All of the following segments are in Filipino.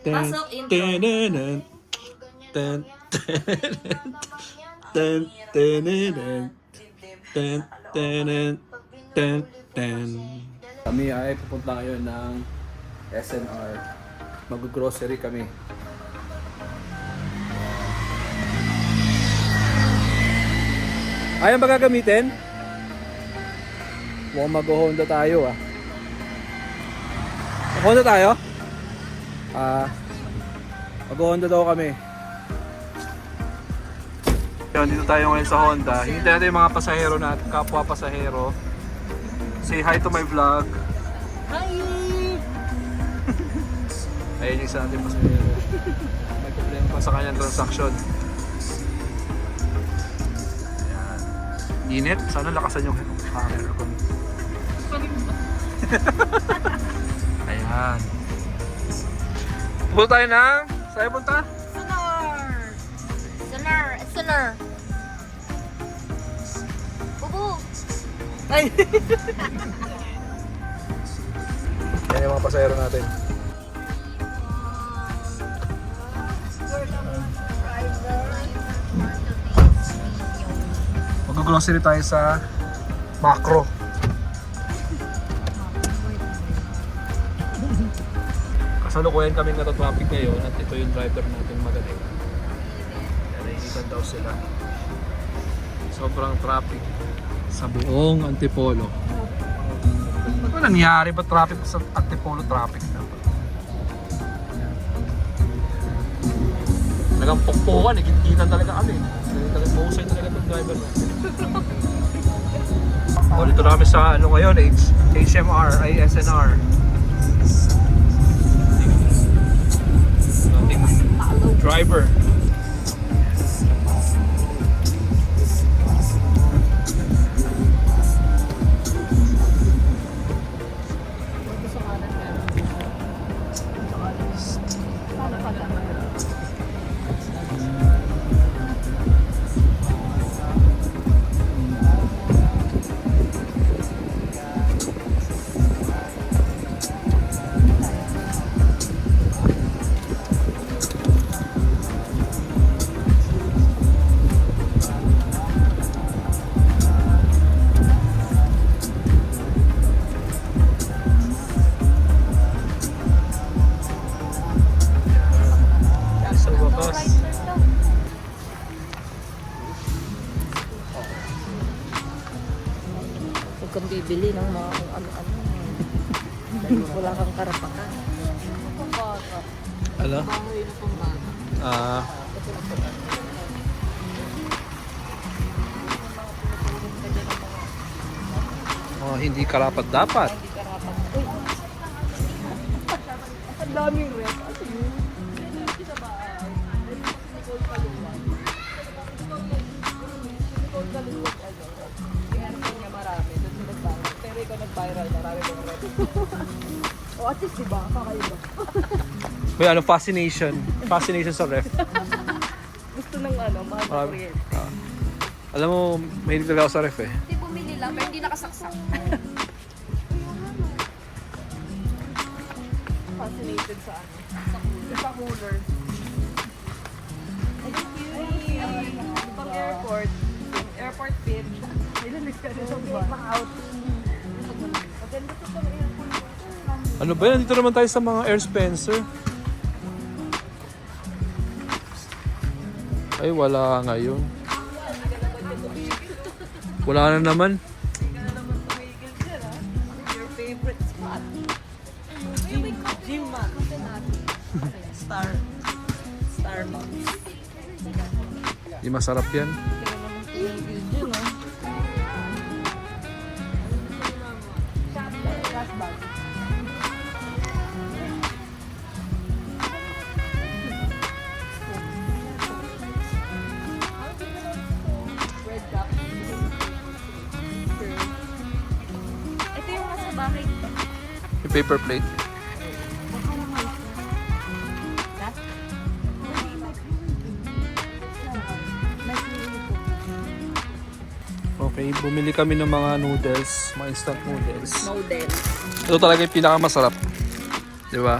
Pasok intro. Kami ay pupunta ngayon ng SNR. Mag-grocery kami. Ayan ba gagamitin? Mukhang mag-Honda tayo ah. Mag-Honda tayo? Mag-Honda daw kami. Yan, dito tayo ngayon sa Honda. Hinintay natin yung mga pasahero natin, kapwa pasahero. Say hi to my vlog. Hi! Ayun yung isa natin pasahero. May problema pa sa kanyang transaction. Ayan. Init. Sana lakasan yung camera ko. Ayan. Punta tayo ng... Saan punta? Sonar! Bubu! Ay! Yan yung mga pasahero natin. Mag-grocery tayo sa Macro. Kasalukuyan kami natatraffic ngayon at ito yung driver natin magaling. Yan, naiinitan daw sila. Sobrang traffic sa buong Antipolo. Ano nangyari ba traffic sa Antipolo traffic na? Talagang pukpukan, ikinkitan talaga kami. Talagang mahusay talaga itong driver natin. O, dito na kami sa ano ngayon, HMR, ay SNR. Ating driver. Huwag kang bibili ng mga ano-ano. Dahil wala kang karapakan. Ano? Oh, hindi karapat dapat. Hindi karapat. Uy! Ang daming red. Pero ikaw nag-viral, marami kong red. O at least diba, kakaiba. May ano, fascination. Fascination sa ref. Gusto ng ano, mahal na kuryente. Alam mo, mahilig talaga ako sa ref eh. Hindi bumili lang, pero hindi nakasaksak. Fascinated sa ano? Sa cooler. Ay, cute! Pang airport. Airport pin. Ilan out. Maganda to pang airport. Ano ba yan? Dito naman tayo sa mga Air Spencer. Ay, wala ngayon. Wala na naman. Hindi ka na naman tumigil dyan, ha? Your favorite spot. Gym man. Starbucks. Di masarap yan. Hindi ka naman tumigil dyan, ha? Last bag. Red cup. Ito yung nasa bahay. Yung paper plate. Okay, bumili kami ng mga noodles, mga instant noodles. Model. Ito talaga yung pinakamasarap. Di ba?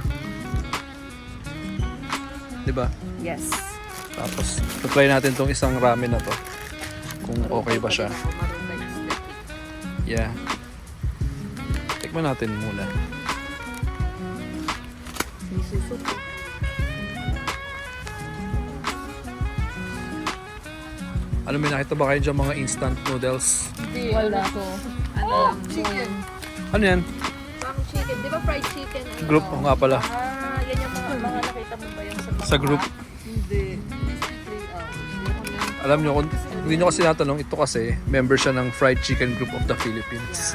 Di ba? Yes. Tapos, try natin tong isang ramen na to. Kung okay ba siya. Yeah. Tikman natin muna. May susok. Ano, may nakita ba kayo dyan mga instant noodles? Hindi, wala ko. Ano lang, chicken. Ano yan? Parang chicken. Di ba fried chicken? Ano? Group o nga pala. Yan yung mga nakita mo ba yung sa mga... Sa group. Hindi. 3 hours. Alam nyo, kung hindi nyo kasi natanong, ito kasi, member siya ng Fried Chicken Group of the Philippines.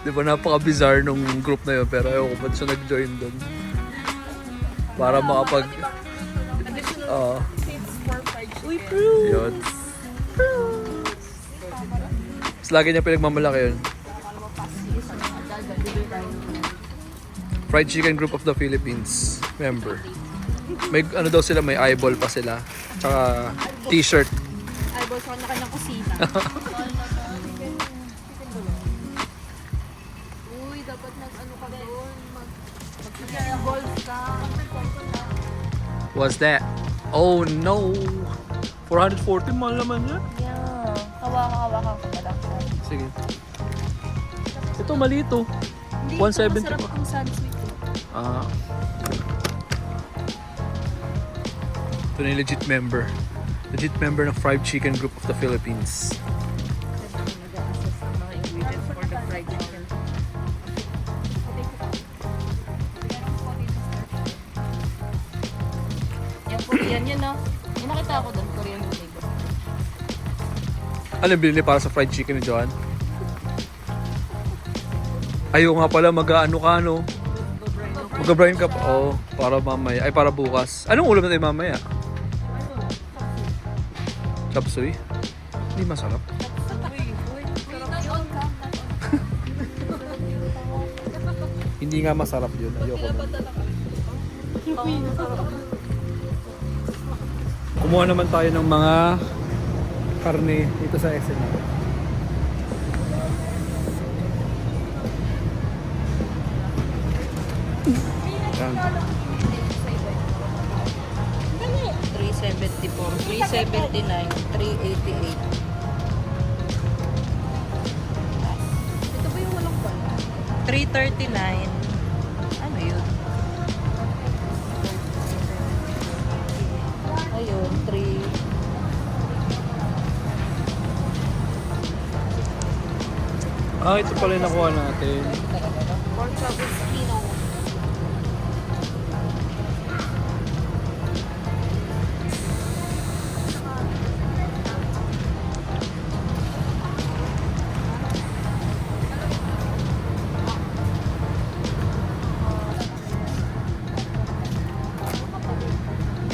Di ba, napaka-bizarre nung group na yun, pero ayaw ko ba't siya nag-join doon. Para makapag... Additional seats for fried chicken. Uy, Yun. Mas lagi niya pinagmamalaki yun. Fried Chicken Group of the Philippines member. May ano daw sila, may eyeball pa sila. Tsaka t-shirt. Eyeball sa kanya-kanyang kusina. Uy, dapat nag-ano ka doon. Mag-eyeball ka. What's that? Oh no! 440 mahal naman yan. Yeah. Hawakan ka pala. Sige. Ito malito. Hindi, 170 masarap pa. kung sandwich. Ah. Ito na yung legit member. Legit member ng Fried Chicken Group of the Philippines. Nag-assess ng mga ingredients for the fried chicken. Yung Korean yun, no? Yung nakita ako doon, Korean vinegar. Ano yung binili para sa fried chicken ni Johan? Ayaw nga pala mag-ano ka, no? Mag-brine ka pa. Oh, para mamaya. Ay, para bukas. Anong ulam natin mamaya? Chop suey? Hindi masarap. Hindi nga masarap yun. Ayoko nun. Kumuha naman tayo ng mga karne dito sa SM. Yan. 374, 379, 388. Ito ba yung walang pala? 339. Ano yun? Ayun, 3. Ah, ito pala yung nakuha natin. Pork chop with kino.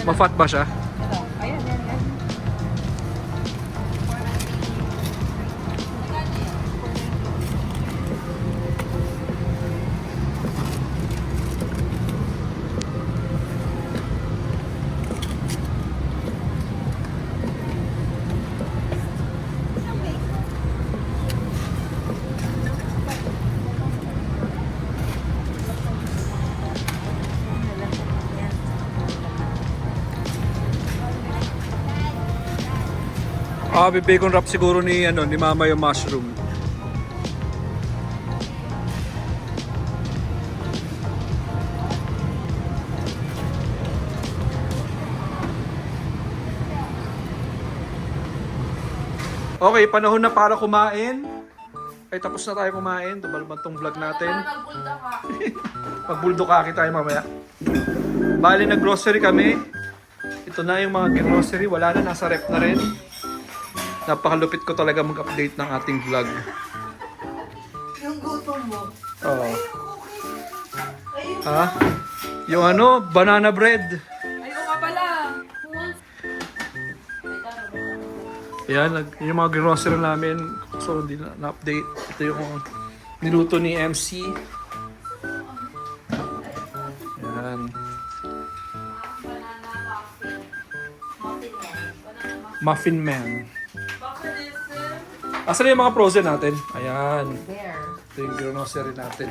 Ma-fat ba siya? Ito. Ayan, yan, yan. Ah, bacon wrap siguro ni ni Mama yung mushroom. Okay, panahon na para kumain. Ay, tapos na tayo kumain. Tubalban tong vlog natin. Mag-buldokaki tayo mamaya. Bali, nag-grocery kami. Ito na yung mga grocery. Wala na, nasa rep na rin. Napakalupit ko talaga mag-update ng ating vlog. Yung gutom mo. Oo. Ha? Yung banana bread. Ayun nga pala. Yan, yung mga grocery namin. So, hindi na-update. Ito yung niluto ni MC. Yan. Muffin Man. Asan yung mga frozen natin? Ayan. There. Ito yung grocery natin,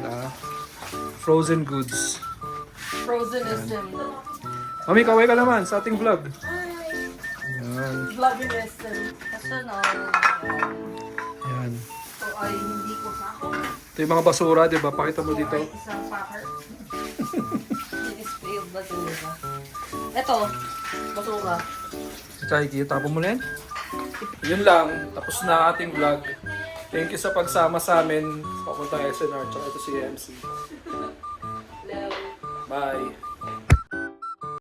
Frozen goods. Frozen SM. Mami, kaway ka naman sa ating vlog. Yan. Vlogging SM. Kasunod. Yan. Ito ay hindi ko sako. Ito yung mga basura, di ba? Pakita mo dito. Ay isang packer. It is failed basura. Ito, basura. Kahit tapon mo na yan. Yun lang. Tapos na ating vlog. Thank you sa pagsama sa amin. Papuntang SNR. Tsaka ito si MC. Hello. Bye.